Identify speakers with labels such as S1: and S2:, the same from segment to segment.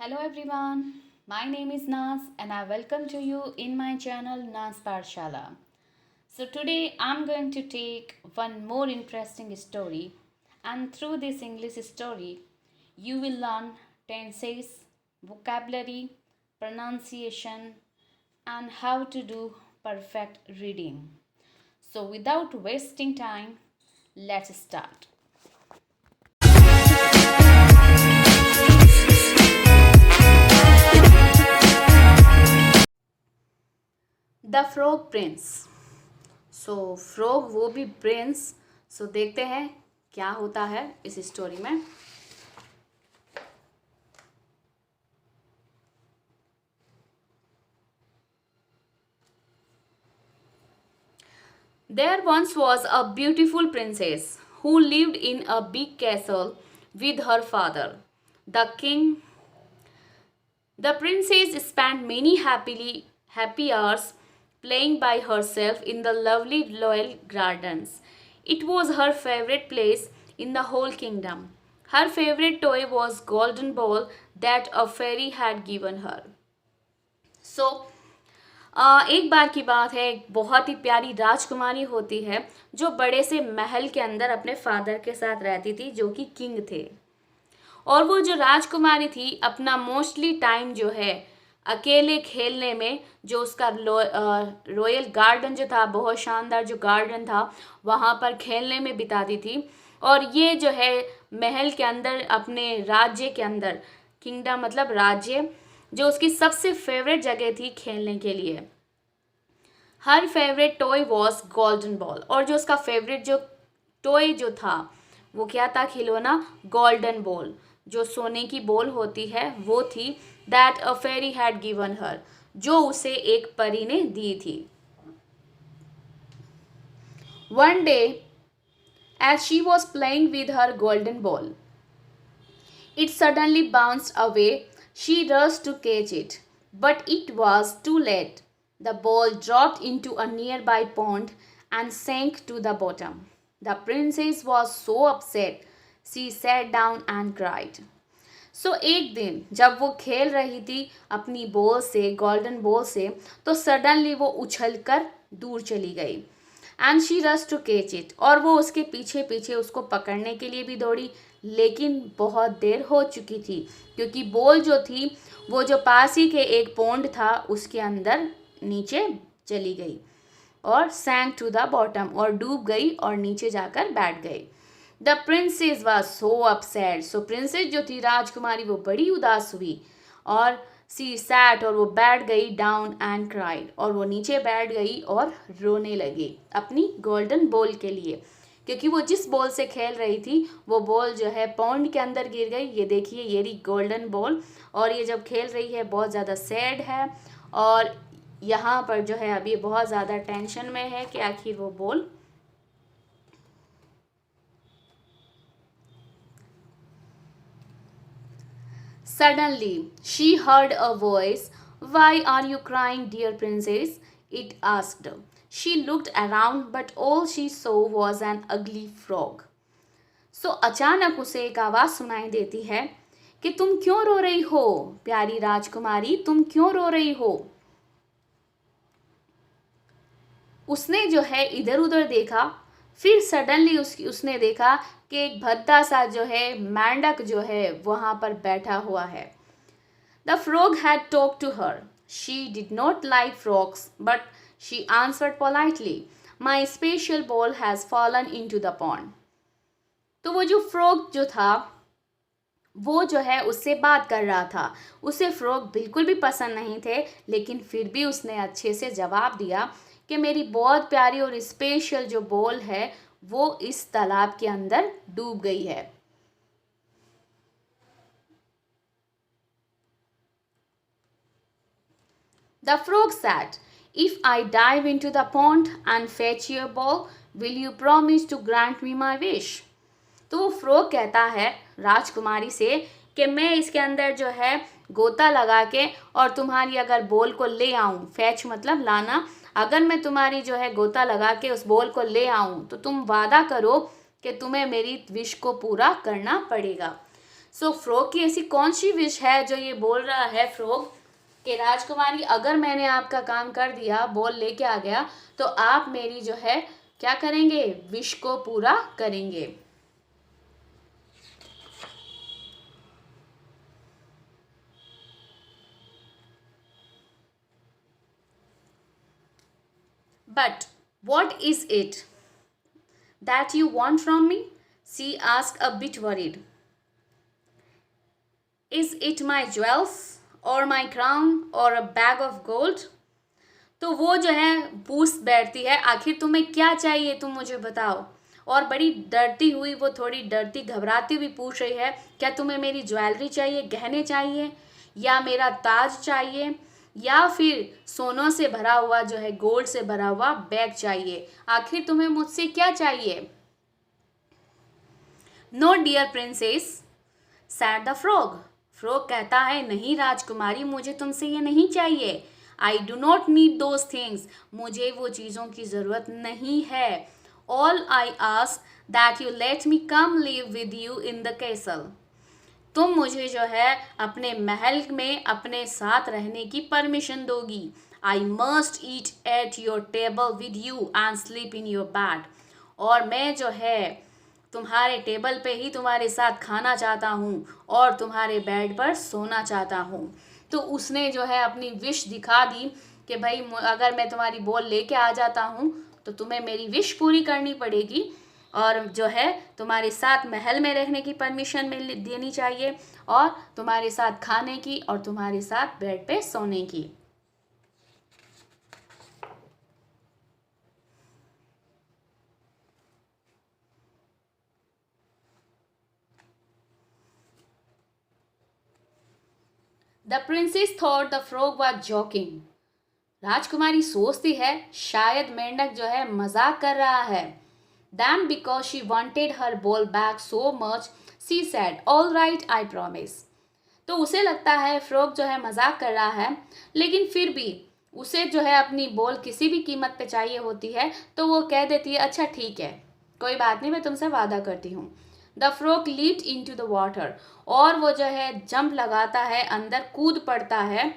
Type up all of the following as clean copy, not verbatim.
S1: Hello everyone, my name is Naz and I welcome to you in my channel Naz Parshala. So today I'm going to take one more interesting story, and through this English story you will learn tenses, vocabulary, pronunciation and how to do perfect reading. So without wasting time, let's start. The frog Prince. So frog वो भी Prince. सो देखते हैं क्या होता है इस story में। There once was a beautiful princess who lived in a big castle with her father, the king. The princess spent many happy hours playing by herself in the lovely royal gardens. It was her favorite place in the whole kingdom. Her favorite toy was golden ball that a fairy had given her. So, एक बार की बात है, एक बहुत ही प्यारी राजकुमारी होती है जो बड़े से महल के अंदर अपने फादर के साथ रहती थी, जो कि किंग थे। और वो जो राजकुमारी थी अपना मोस्टली टाइम जो है अकेले खेलने में, जो उसका रॉयल गार्डन जो था, बहुत शानदार जो गार्डन था, वहाँ पर खेलने में बिताती थी। और ये जो है महल के अंदर, अपने राज्य के अंदर, किंगडम मतलब राज्य, जो उसकी सबसे फेवरेट जगह थी खेलने के लिए। हर favourite toy was golden ball. और जो उसका फेवरेट जो टॉय जो था वो क्या था? खिलौना गोल्डन बॉल, जो सोने की बॉल होती है वो थी। That a fairy had given her, जो उसे एक परी ने दी थी। One day as she was playing with her golden ball, it suddenly bounced away. She rushed to catch it, but it was too late. The ball dropped into a nearby pond and sank to the bottom. The princess was so upset. She sat down and cried. So एक दिन जब वो खेल रही थी अपनी ball से, golden ball से, तो सडनली वो उछलकर दूर चली गई। And she rush to catch it, और वो उसके पीछे पीछे उसको पकड़ने के लिए भी दौड़ी, लेकिन बहुत देर हो चुकी थी, क्योंकि बॉल जो थी वो जो पास ही के एक पॉन्ड था उसके अंदर नीचे चली गई और सैंक टू द बॉटम, और डूब गई और नीचे जाकर बैठ गई। The princess was so upset. So princess जो थी, राजकुमारी, वो बड़ी उदास हुई और सी सैट, और वो बैठ गई, डाउन एंड क्राइड, और वो नीचे बैठ गई और रोने लगी अपनी गोल्डन बॉल के लिए, क्योंकि वो जिस बॉल से खेल रही थी वो बॉल जो है पॉन्ड के अंदर गिर गई। ये देखिए, ये रही गोल्डन बॉल, और ये जब खेल रही है बहुत ज़्यादा सैड है, और यहाँ पर जो है अभी बहुत ज़्यादा टेंशन में है कि आखिर वो ball. Suddenly, she heard a voice. Why are you crying, dear princess? It asked. She looked around, but all she saw was an ugly frog. So अचानक उसे एक आवाज़ सुनाई देती है कि तुम क्यों रो रही हो प्यारी राजकुमारी, तुम क्यों रो रही हो। उसने जो है इधर उधर देखा, फिर सडनली उसने देखा कि एक भद्दा सा जो है मेंढक जो है वहाँ पर बैठा हुआ है। The frog had talk to her. She did not like frogs, but she answered politely, my special ball has fallen into the pond. तो वो जो फ्रॉग जो था वो जो है उससे बात कर रहा था। उसे फ्रॉग बिल्कुल भी पसंद नहीं थे, लेकिन फिर भी उसने अच्छे से जवाब दिया कि मेरी बहुत प्यारी और स्पेशल जो बॉल है वो इस तालाब के अंदर डूब गई है। The frog said, if I dive into the pond and fetch your ball, will you promise to grant me my wish? तो वो फ्रॉग कहता है राजकुमारी से कि मैं इसके अंदर जो है गोता लगा के और तुम्हारी अगर बॉल को ले आऊं, फैच मतलब लाना, अगर मैं तुम्हारी जो है गोता लगा के उस बॉल को ले आऊं तो तुम वादा करो कि तुम्हें मेरी विश को पूरा करना पड़ेगा। सो फ्रॉग की ऐसी कौन सी विश है जो ये बोल रहा है फ्रॉग कि राजकुमारी अगर मैंने आपका काम कर दिया, बॉल लेके आ गया, तो आप मेरी जो है क्या करेंगे, विश को पूरा करेंगे। But what is it that you want from me, she ask a bit worried. Is it my jewels और माई क्राउन और अ बैग ऑफ गोल्ड। तो वो जो है पूछ बैठती है, आखिर तुम्हें क्या चाहिए, तुम मुझे बताओ। और बड़ी डरती हुई, वो थोड़ी डरती घबराती हुई पूछ रही है, क्या तुम्हें मेरी ज्वेलरी चाहिए, गहने चाहिए, या मेरा ताज चाहिए, या फिर सोनों से भरा हुआ जो है, गोल्ड से भरा हुआ बैग चाहिए, आखिर तुम्हें मुझसे क्या चाहिए। No dear princess said the frog. Frog कहता है, नहीं राजकुमारी, मुझे तुमसे ये नहीं चाहिए। I do not need those things, मुझे वो चीज़ों की ज़रूरत नहीं है। All I ask that you let me come live with you in the castle. तुम मुझे जो है अपने महल में अपने साथ रहने की परमिशन दोगी। I must eat at your table with you and sleep in your bed. और मैं जो है तुम्हारे टेबल पे ही तुम्हारे साथ खाना चाहता हूँ और तुम्हारे बेड पर सोना चाहता हूँ। तो उसने जो है अपनी विश दिखा दी कि भाई अगर मैं तुम्हारी बॉल लेके आ जाता हूँ तो तुम्हें मेरी विश पूरी करनी पड़ेगी, और जो है तुम्हारे साथ महल में रहने की परमिशन मिल देनी चाहिए, और तुम्हारे साथ खाने की, और तुम्हारे साथ बेड पे सोने की। The princess thought the frog was joking. राजकुमारी सोचती है शायद मेंढक जो है मजाक कर रहा है। Then because she wanted her ball back so much, she said, "All right, I promise." तो उसे लगता है फ्रॉग जो है मजाक कर रहा है, लेकिन फिर भी उसे जो है अपनी बॉल किसी भी कीमत पे चाहिए होती है, तो वो कह देती है, अच्छा ठीक है, कोई बात नहीं, मैं तुमसे वादा करती हूँ। The frog leaped into the water, और वो जो है जंप लगाता है, अंदर कूद पड़ता है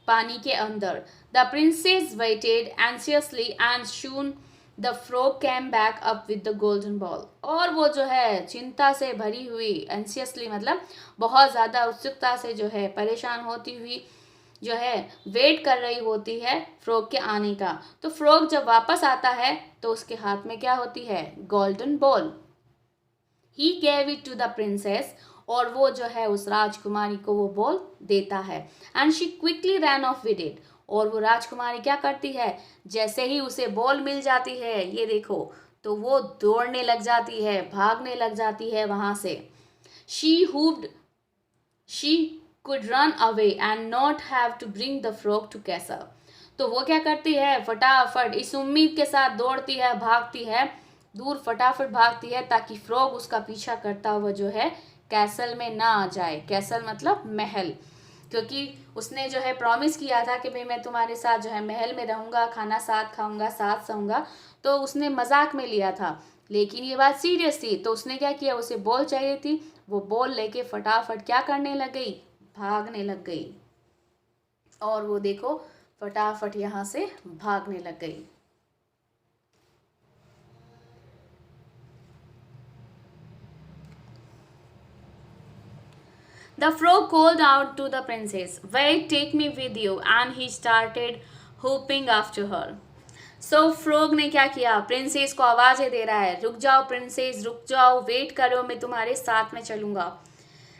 S1: पानी के अंदर। The princess waited anxiously and soon the frog came back up with the golden ball. और वो जो है चिंता से भरी हुई, एंसियसली मतलब बहुत ज़्यादा उत्सुकता से जो है परेशान होती हुई जो है वेट कर रही होती है फ्रॉग के आने का। तो फ्रॉग जब वापस आता है तो उसके हाथ में क्या होती है, golden ball. He gave it to the princess, और वो जो है उस राजकुमारी को वो बॉल देता है। And she quickly ran off with it, और वो राजकुमारी क्या करती है, जैसे ही उसे बॉल मिल जाती है, ये देखो, तो वो दौड़ने लग जाती है, भागने लग जाती है वहां से। She hoped she could run away and not have to bring the frog to castle. तो वो क्या करती है, फटाफट इस उम्मीद के साथ दौड़ती है, भागती है, दूर फटाफट भागती है, ताकि फ्रॉग उसका पीछा करता हुआ जो है कैसल में ना आ जाए। कैसल मतलब महल, क्योंकि उसने जो है प्रॉमिस किया था कि भाई मैं तुम्हारे साथ जो है महल में रहूंगा, खाना साथ खाऊंगा, साथ सोऊंगा। तो उसने मजाक में लिया था, लेकिन ये बात सीरियस थी। तो उसने क्या किया, उसे बॉल चाहिए थी, वो बॉल लेके फटाफट क्या करने लग गई, भागने लग गई। और वो देखो फटाफट यहाँ से भागने लग गई। The frog called out to the princess, "Wait, take me with you," and he started whooping after her. So frog ने क्या किया, प्रिंसेस को आवाज़ें दे रहा है, रुक जाओ प्रिंसेस, रुक जाओ, वेट करो, मैं तुम्हारे साथ में चलूँगा।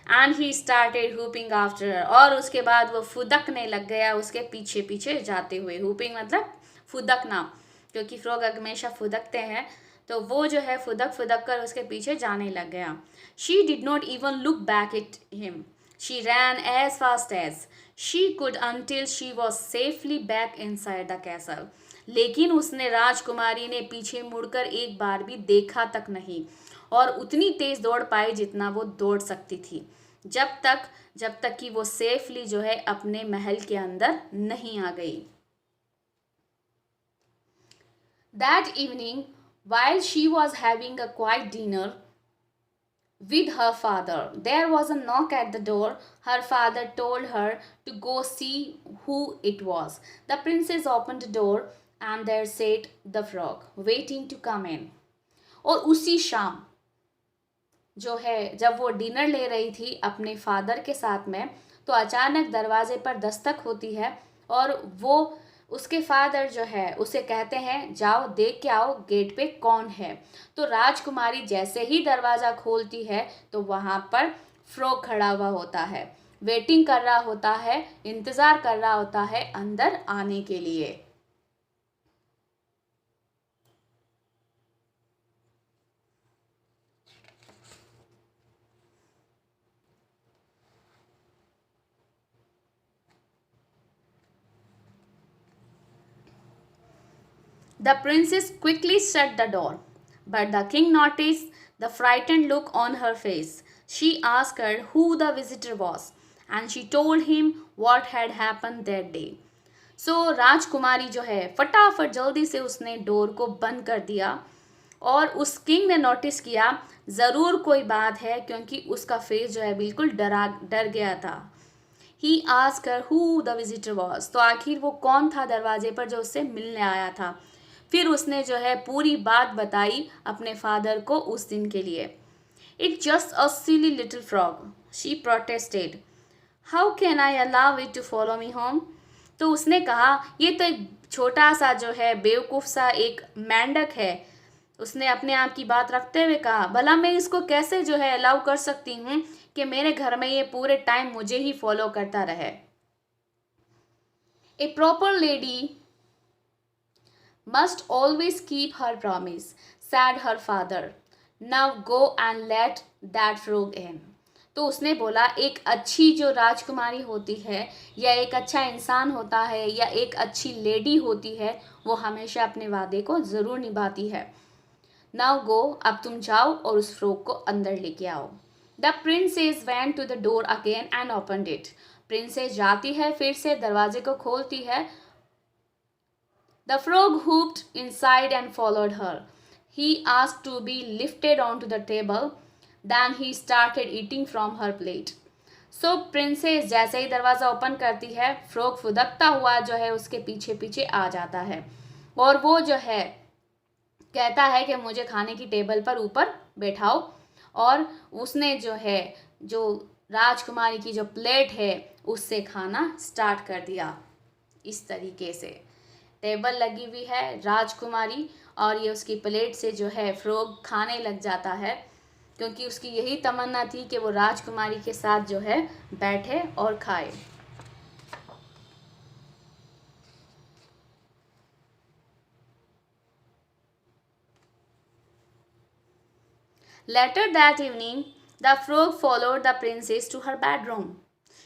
S1: And he started whooping after, और उसके बाद वो फुदकने लग गया उसके पीछे पीछे जाते हुए। हुपिंग मतलब फुदकना, क्योंकि फ्रॉग हमेशा फुदकते हैं, तो वो जो है फुदक फुदक कर उसके पीछे जाने लग गया। She did not even look back at him, she ran as fast as she could until she was safely back inside the castle. लेकिन उसने राजकुमारी ने पीछे मुड़कर एक बार भी देखा तक नहीं, और उतनी तेज दौड़ पाई जितना वो दौड़ सकती थी, जब तक कि वो सेफली जो है अपने महल के अंदर नहीं आ गई। That evening, while she was having a quiet dinner with her father. There was a knock at the door. Her father told her to go see who it was. The princess opened the door and there sat the frog, waiting to come in. और उसी शाम जो है जब वो dinner ले रही थी अपने फादर के साथ में, तो अचानक दरवाजे पर दस्तक होती है और वो उसके फादर जो है उसे कहते हैं जाओ देख के आओ गेट पे कौन है। तो राजकुमारी जैसे ही दरवाज़ा खोलती है तो वहाँ पर फ्रॉग खड़ा हुआ होता है, वेटिंग कर रहा होता है, इंतज़ार कर रहा होता है अंदर आने के लिए। The princess quickly shut the door, but the king noticed the frightened look on her face. She asked her who the visitor was, and she told him what had happened that day. सो राजकुमारी जो है फटाफट जल्दी से उसने door को बंद कर दिया और उस किंग ने नोटिस किया ज़रूर कोई बात है, क्योंकि उसका फेस जो है बिल्कुल डर गया था। He asked her who the visitor was, तो आखिर वो कौन था दरवाजे पर जो उससे मिलने आया था। फिर उसने जो है पूरी बात बताई अपने फादर को उस दिन के लिए। It just a silly little frog, she protested, how can I allow it to follow me home. तो उसने कहा ये तो एक छोटा सा जो है बेवकूफ़ सा एक मेंढक है। उसने अपने आप की बात रखते हुए कहा भला मैं इसको कैसे जो है अलाउ कर सकती हूँ कि मेरे घर में ये पूरे टाइम मुझे ही फॉलो करता रहे। A proper lady must always keep her promise, said her father. Now go and let that frog in. तो उसने बोला एक अच्छी जो राजकुमारी होती है या एक अच्छा इंसान होता है या एक अच्छी लेडी होती है वो हमेशा अपने वादे को ज़रूर निभाती है। नाउ गो, अब तुम जाओ और उस फ्रॉग को अंदर लेके आओ। The princess went to the door again and opened it. Princess जाती है, फिर से दरवाजे को खोलती है। The frog hopped inside and followed her. He asked to be lifted onto the table. Then he started eating from her plate. So princess जैसे ही दरवाज़ा ओपन करती है, फ्रॉग फुदकता हुआ जो है उसके पीछे पीछे आ जाता है और वो जो है कहता है कि मुझे खाने की टेबल पर ऊपर बैठाओ। और उसने जो है जो राजकुमारी की जो प्लेट है उससे खाना स्टार्ट कर दिया। इस तरीके से टेबल लगी हुई है राजकुमारी और ये उसकी प्लेट से जो है फ्रॉग खाने लग जाता है, क्योंकि उसकी यही तमन्ना थी कि वो राजकुमारी के साथ जो है बैठे और खाए। Later that evening, the frog followed the princess to her bedroom.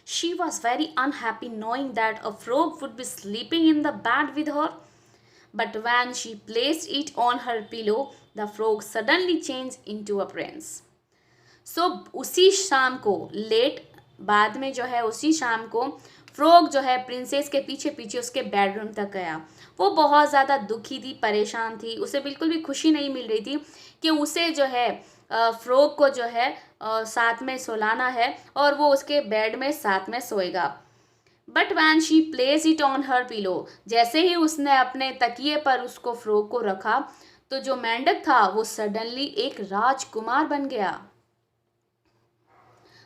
S1: She was very unhappy knowing that a frog would be sleeping in the bed with her. But when she placed it on her pillow, the frog suddenly changed into a prince. So उसी शाम को बाद में जो है उसी शाम को फ्रॉग जो है प्रिंसेस के पीछे पीछे उसके बेडरूम तक गया। वो बहुत ज़्यादा दुखी थी, परेशान थी, उसे बिल्कुल भी खुशी नहीं मिल रही थी कि उसे जो है फ्रॉग को जो है साथ में सोलाना है और वो उसके बेड में साथ में सोएगा। But when she place it on her pillow, जैसे ही उसने अपने तकिए पर उसको फ्रॉग को रखा तो जो मेंढक था वो सडनली एक राजकुमार बन गया।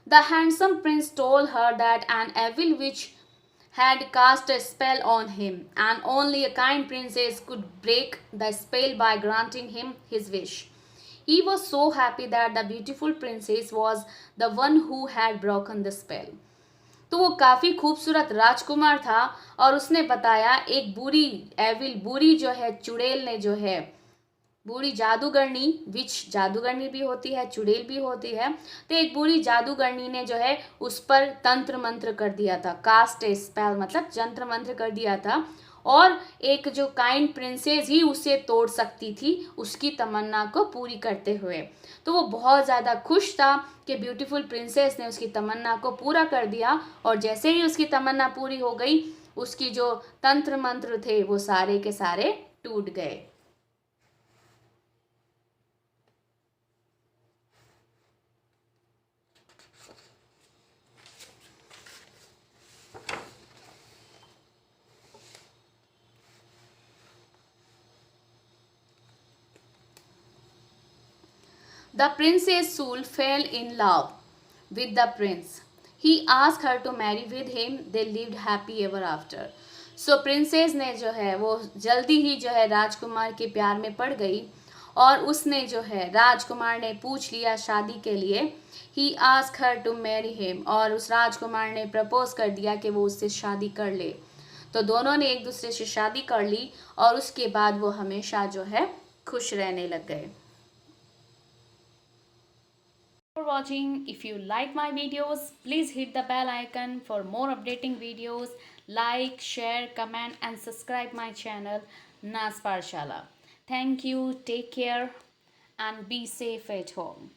S1: The handsome prince told her that an evil witch had cast a spell on him, and only a kind princess could break the spell by granting him his wish. He was so happy that the beautiful princess was the one who had broken the spell. तो वो काफ़ी खूबसूरत राजकुमार था और उसने बताया एक बुरी जो है चुड़ैल ने जो है बुरी जादूगरनी, विच जादूगरनी भी होती है, चुड़ैल भी होती है, तो एक बुरी जादूगरनी ने जो है उस पर तंत्र मंत्र कर दिया था। कास्ट ए स्पेल मतलब जंत्र मंत्र कर दिया था और एक जो काइंड प्रिंसेस ही उसे तोड़ सकती थी उसकी तमन्ना को पूरी करते हुए। तो वो बहुत ज़्यादा खुश था कि ब्यूटीफुल प्रिंसेस ने उसकी तमन्ना को पूरा कर दिया और जैसे ही उसकी तमन्ना पूरी हो गई उसकी जो तंत्र मंत्र थे वो सारे के सारे टूट गए। The princess Soul fell in love with the prince. He asked her to marry with him. They lived happy ever after. So princess ने जो है वो जल्दी ही जो है राजकुमार के प्यार में पड़ गई और उसने जो है राजकुमार ने पूछ लिया शादी के लिए. He ask her to marry him और उस राजकुमार ने प्रपोज कर दिया कि वो उससे शादी कर ले. तो दोनों ने एक दूसरे से शादी कर ली और उसके बाद वो हमेशा जो है खुश रहने लग गए. For watching. If you like my videos, please hit the bell icon for more updating videos. Like, share, comment and subscribe my channel Nas Parshala. Thank you. Take care and be safe at home.